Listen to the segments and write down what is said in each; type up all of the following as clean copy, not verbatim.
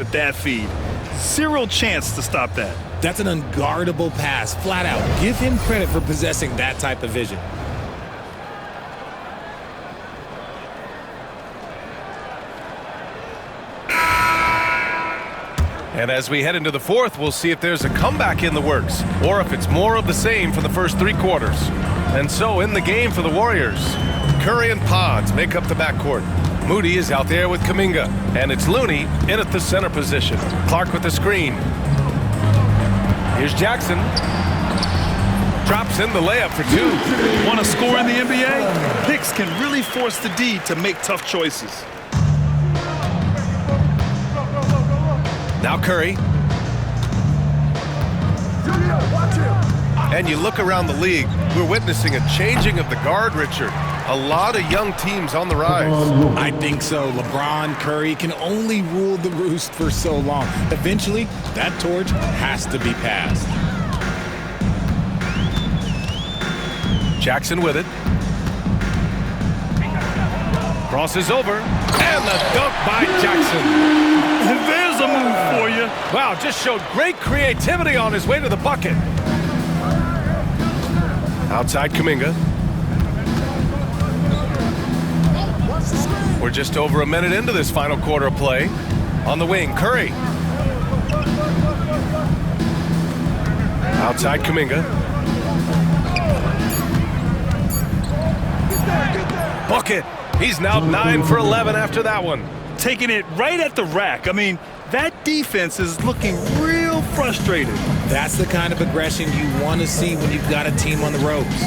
with that feed. Zero chance to stop that. That's an unguardable pass, flat out. Give him credit for possessing that type of vision. And as we head into the fourth, we'll see if there's a comeback in the works or if it's more of the same for the first 3 quarters. And so in the game for the Warriors, Curry and Pods make up the backcourt. Moody is out there with Kuminga, and it's Looney in at the center position. Clark with the screen. Here's Jackson. Drops in the layup for 2. Want to score in the NBA? Hicks can really force the D to make tough choices. Now Curry. And you look around the league, we're witnessing a changing of the guard, Richard. A lot of young teams on the rise. I think so. LeBron, Curry can only rule the roost for so long. Eventually, that torch has to be passed. Jackson with it. Crosses over. And the dunk by Jackson. There's a move for you. Wow, just showed great creativity on his way to the bucket. Outside Kuminga. We're just over a minute into this final quarter of play. On the wing, Curry. Outside Kuminga. Bucket. He's now 9 for 11 after that one. Taking it right at the rack. I mean, that defense is looking real frustrated. That's the kind of aggression you want to see when you've got a team on the ropes.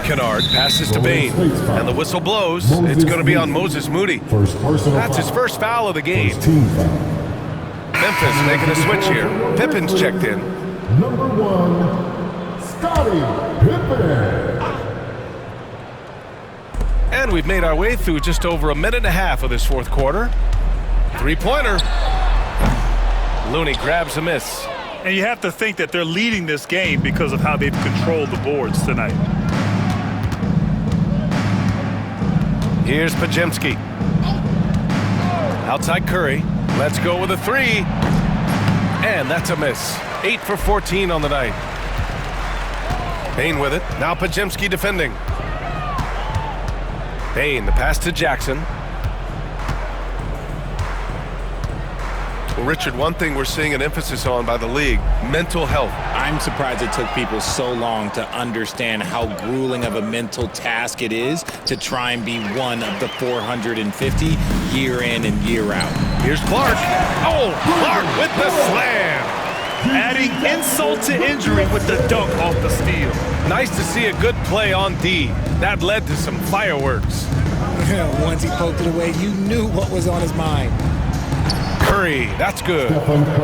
Kennard passes to Bane, and the whistle blows. It's going to be on Moses Moody. That's his first foul of the game. Memphis making a switch here. Pippen's checked in. Number 1, Scottie Pippen. And we've made our way through just over a minute and a half of this fourth quarter. 3-pointer. Looney grabs a miss. And you have to think that they're leading this game because of how they've controlled the boards tonight. Here's Podziemski. Outside Curry. Let's go with a 3. And that's a miss. 8 for 14 on the night. Bane with it. Now Podziemski defending. Bane, the pass to Jackson. Well, Richard, one thing we're seeing an emphasis on by the league, mental health. I'm surprised it took people so long to understand how grueling of a mental task it is to try and be one of the 450 year in and year out. Here's Clark. Oh, Clark with the slam. Adding insult to injury with the dunk off the steal. Nice to see a good play on D. That led to some fireworks. Once he poked it away, you knew what was on his mind. Curry, that's good.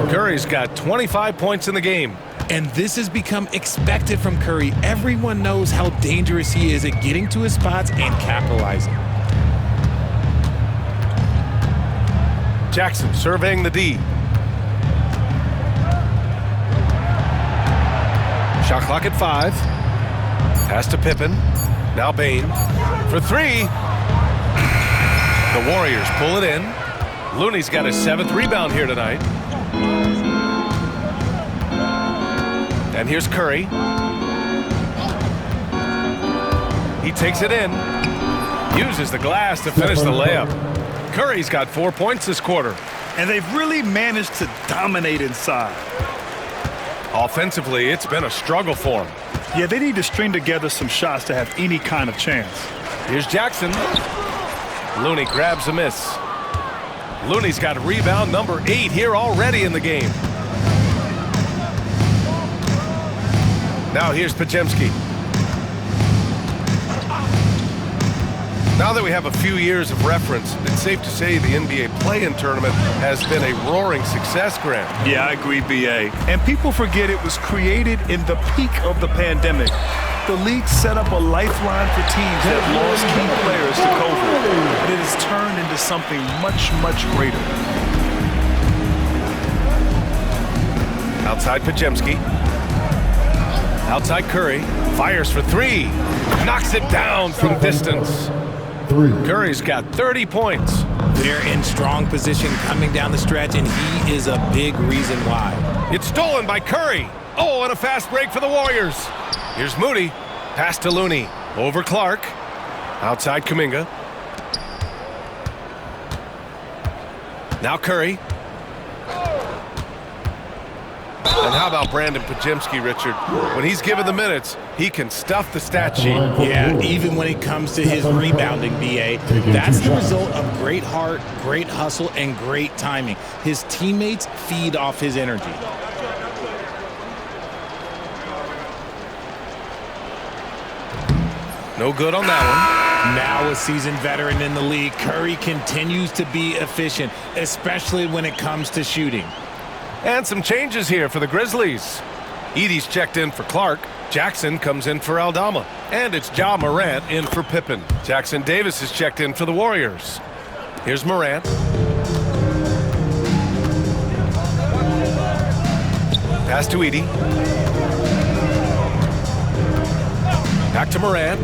Curry's got 25 points in the game. And this has become expected from Curry. Everyone knows how dangerous he is at getting to his spots and capitalizing. Jackson surveying the D. Shot clock at 5. Pass to Pippen. Now Bane for 3. The Warriors pull it in. Looney's got his 7th rebound here tonight. And here's Curry. He takes it in. Uses the glass to finish the layup. Curry's got 4 points this quarter. And they've really managed to dominate inside. Offensively, it's been a struggle for him. Yeah, they need to string together some shots to have any kind of chance. Here's Jackson. Looney grabs a miss. Looney's got rebound number 8 here already in the game. Now here's Podziemski. Now that we have a few years of reference, it's safe to say the NBA play-in tournament has been a roaring success, Grant. Yeah, I agree, B.A. And people forget it was created in the peak of the pandemic. The league set up a lifeline for teams that lost key players to COVID. But it has turned into something much, much greater. Outside Podziemski. Outside Curry. Fires for 3. Knocks it down from distance. 3. Curry's got 30 points. They're in strong position coming down the stretch, and he is a big reason why. It's stolen by Curry. Oh, and a fast break for the Warriors. Here's Moody. Pass to Looney. Over Clark. Outside Kuminga. Now Curry. And how about Brandon Podziemski, Richard? When he's given the minutes, he can stuff the stat sheet. Yeah, even when it comes to his rebounding, B.A., that's the result of great heart, great hustle, and great timing. His teammates feed off his energy. No good on that one. Now a seasoned veteran in the league, Curry continues to be efficient, especially when it comes to shooting. And some changes here for the Grizzlies. Edey's checked in for Clark. Jackson comes in for Aldama. And it's Ja Morant in for Pippen. Jackson Davis is checked in for the Warriors. Here's Morant. Pass to Edey. Back to Morant.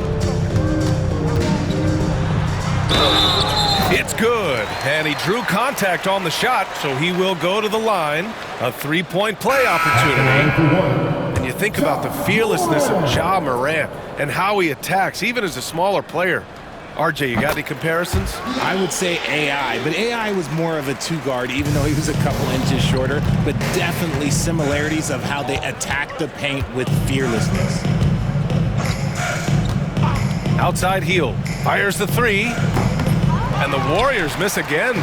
It's good, and he drew contact on the shot, so he will go to the line. A three-point play opportunity. And you think about the fearlessness of Ja Morant and how he attacks, even as a smaller player. RJ, you got any comparisons? I would say AI, but AI was more of a two-guard, even though he was a couple inches shorter, but definitely similarities of how they attack the paint with fearlessness. Outside heel, fires the three. And the Warriors miss again.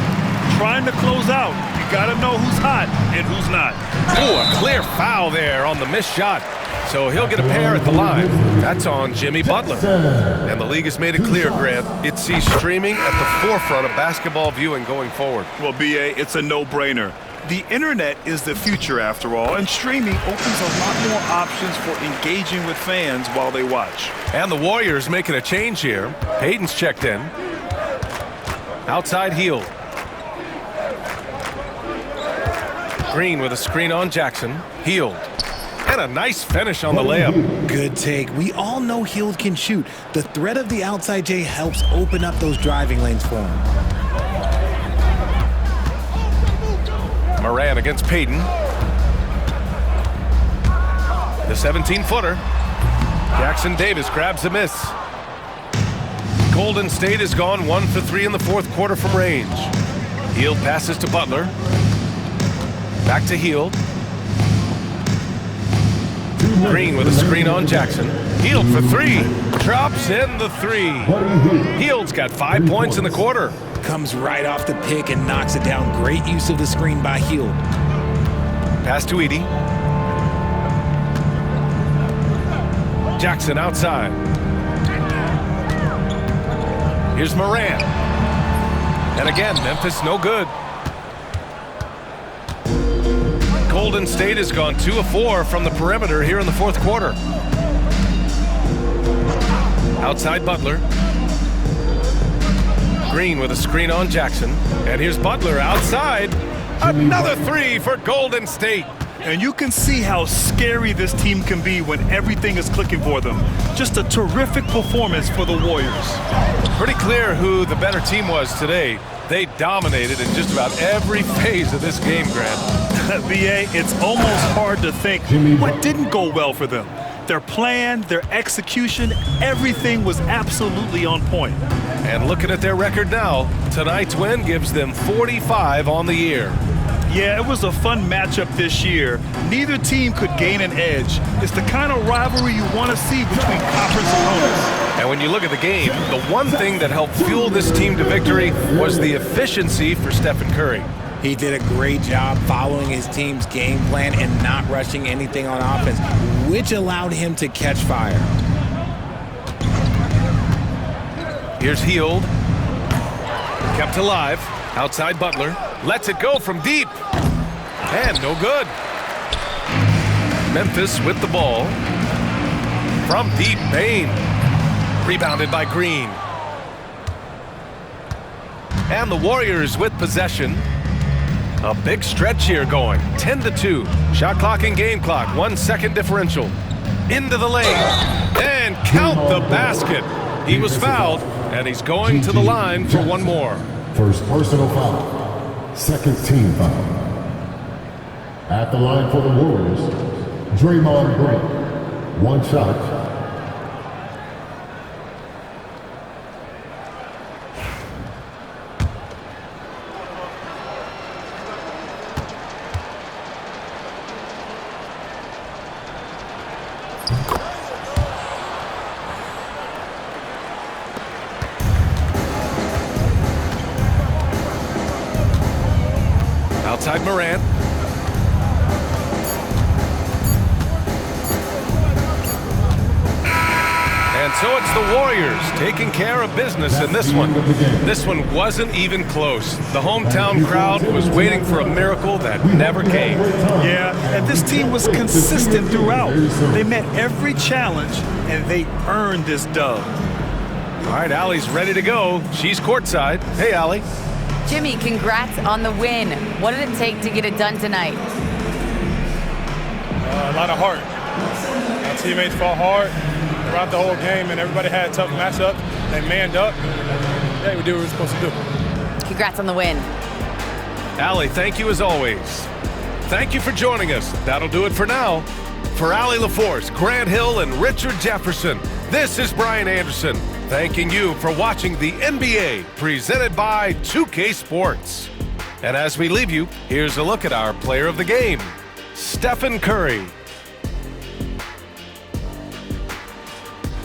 Trying to close out. You got to know who's hot and who's not. Oh, a clear foul there on the missed shot. So he'll get a pair at the line. That's on Jimmy Butler. And the league has made it clear, Grant, it sees streaming at the forefront of basketball viewing going forward. Well, B.A., it's a no-brainer. The internet is the future, after all, and streaming opens a lot more options for engaging with fans while they watch. And the Warriors making a change here. Payton's checked in. Outside heel. Green with a screen on Jackson. Hield. And a nice finish on the layup. Good take. We all know Hield can shoot. The threat of the outside J helps open up those driving lanes for him. Morant against Payton. The 17-footer. Jackson Davis grabs the miss. Golden State has gone 1 for 3 in the fourth quarter from range. Hield passes to Butler. Back to Hield. Green with a screen on Jackson. Hield for three. Drops in the three. Hield's got 5 points in the quarter. Comes right off the pick and knocks it down. Great use of the screen by Hield. Pass to Edey. Jackson outside. Here's Morant. And again, Memphis no good. Golden State has gone 2 of 4 from the perimeter here in the fourth quarter. Outside Butler. Green with a screen on Jackson. And here's Butler outside. Another three for Golden State. And you can see how scary this team can be when everything is clicking for them. Just a terrific performance for the Warriors. Pretty clear who the better team was today. They dominated in just about every phase of this game, Grant. B.A., it's almost hard to think what didn't go well for them. Their plan, their execution, everything was absolutely on point. And looking at their record now, tonight's win gives them 45 on the year. Yeah, it was a fun matchup this year. Neither team could gain an edge. It's the kind of rivalry you want to see between conference opponents. And when you look at the game, the one thing that helped fuel this team to victory was the efficiency for Stephen Curry. He did a great job following his team's game plan and not rushing anything on offense, which allowed him to catch fire. Here's Hield. Kept alive. Outside Butler. Lets it go from deep. And no good. Memphis with the ball. From deep, Bane. Rebounded by Green. And the Warriors with possession. A big stretch here going. 10-2. Shot clock and game clock. 1 second differential. Into the lane. And count the basket. He was fouled. And he's going to the line for one more. First personal foul. Second team foul. At the line for the Warriors, Draymond Green. One shot. Outside Morant. And so it's the Warriors taking care of business in this one. This one wasn't even close. The hometown crowd was waiting for a miracle that never came. Yeah, and this team was consistent throughout. They met every challenge, and they earned this dub. All right, Allie's ready to go. She's courtside. Hey, Allie. Jimmy, congrats on the win. What did it take to get it done tonight? A lot of heart. Our teammates fought hard throughout the whole game, and everybody had tough matchups. They manned up. Yeah, we did what we were supposed to do. Congrats on the win. Allie, thank you as always. Thank you for joining us. That'll do it for now. For Allie LaForce, Grant Hill, and Richard Jefferson, this is Brian Anderson, thanking you for watching the NBA presented by 2K Sports. And as we leave you, here's a look at our player of the game, Stephen Curry.